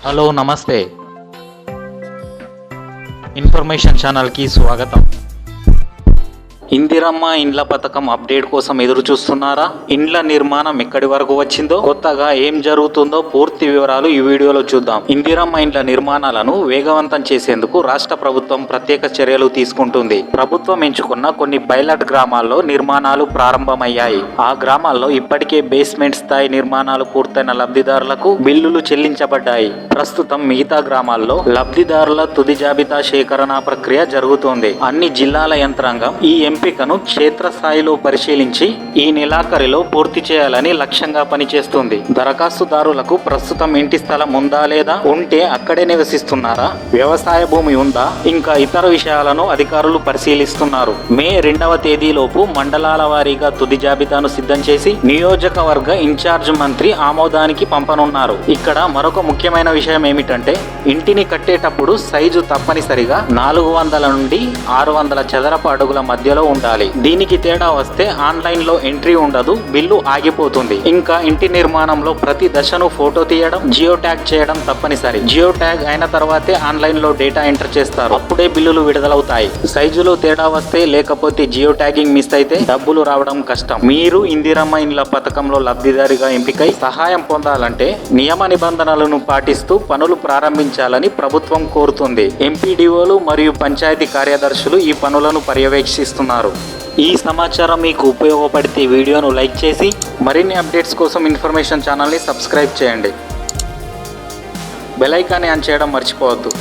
Hello నమస్తే information ఛానల్కి స్వాగతం. ఇందిరమ్మ ఇండ్ల పథకం అప్డేట్ కోసం ఎదురు చూస్తున్నారా? ఇండ్ల నిర్మాణం ఎక్కడి వరకు వచ్చిందో, కొత్తగా ఏం జరుగుతుందో పూర్తి వివరాలు ఈ వీడియోలో చూద్దాం. ఇందిరమ్మ ఇండ్ల నిర్మాణాలను వేగవంతం చేసేందుకు రాష్ట్ర ప్రభుత్వం ప్రత్యేక చర్యలు తీసుకుంటుంది. ప్రభుత్వం ఎంచుకున్న కొన్ని పైలట్ గ్రామాల్లో నిర్మాణాలు ప్రారంభమయ్యాయి. ఆ గ్రామాల్లో ఇప్పటికే బేస్మెంట్ స్థాయి నిర్మాణాలు పూర్తయిన లబ్ధిదారులకు బిల్లులు చెల్లించబడ్డాయి. ప్రస్తుతం మిగతా గ్రామాల్లో లబ్ధిదారుల తుది జాబితా సేకరణ ప్రక్రియ జరుగుతోంది. అన్ని జిల్లాల యంత్రాంగం ఈ ఎంపికను క్షేత్రస్థాయిలో పరిశీలించి ఈ నెలాఖరులో పూర్తి చేయాలని లక్ష్యంగా పనిచేస్తుంది. దరఖాస్తుదారులకు ప్రస్తుతం ఇంటి స్థలం ఉందా లేదా, ఉంటే అక్కడే నివసిస్తున్నారా, వ్యవసాయ భూమి ఉందా, ఇంకా ఇతర విషయాలను అధికారులు పరిశీలిస్తున్నారు. మే 2వ తేదీలోపు మండలాల వారీగా తుది జాబితాను సిద్ధం చేసి నియోజకవర్గ ఇన్ఛార్జ్ మంత్రి ఆమోదానికి పంపనున్నారు. ఇక్కడ మరొక ముఖ్యమైన విషయం ఏమిటంటే, ఇంటిని కట్టేటప్పుడు సైజు తప్పనిసరిగా 400 నుండి 600 చదరపు అడుగుల మధ్యలో ఉండాలి. దీనికి తేడా వస్తే ఆన్లైన్ లో ఎంట్రీ ఉండదు, బిల్లు ఆగిపోతుంది. ఇంకా ఇంటి నిర్మాణంలో ప్రతి దశను ఫోటో తీయడం, జియో ట్యాగ్ చేయడం తప్పనిసరి. జియో ట్యాగ్ అయిన తర్వాతే ఆన్లైన్ లో డేటా ఎంటర్ చేస్తారు, అప్పుడే బిల్లులు విడుదలవుతాయి. సైజులో తేడా వస్తే, లేకపోతే జియో ట్యాగింగ్ మిస్ అయితే డబ్బులు రావడం కష్టం. మీరు ఇందిరమ్మ ఇండ్ల పథకంలో లబ్ధిదారిగా ఎంపికై సహాయం పొందాలంటే నియమ నిబంధనలను పాటిస్తూ పనులు ప్రారంభించాలని ప్రభుత్వం కోరుతుంది. ఎంపీడీఓలు మరియు పంచాయతీ కార్యదర్శులు ఈ పనులను పర్యవేక్షిస్తున్నారు. ఈ సమాచారం మీకు ఉపయోగపడితే వీడియోను లైక్ చేసి మరిన్ని అప్డేట్స్ కోసం ఇన్ఫర్మేషన్ ఛానల్ని సబ్స్క్రైబ్ చేయండి. బెల్ ఐకాన్ని ఆన్ చేయడం మర్చిపోవద్దు.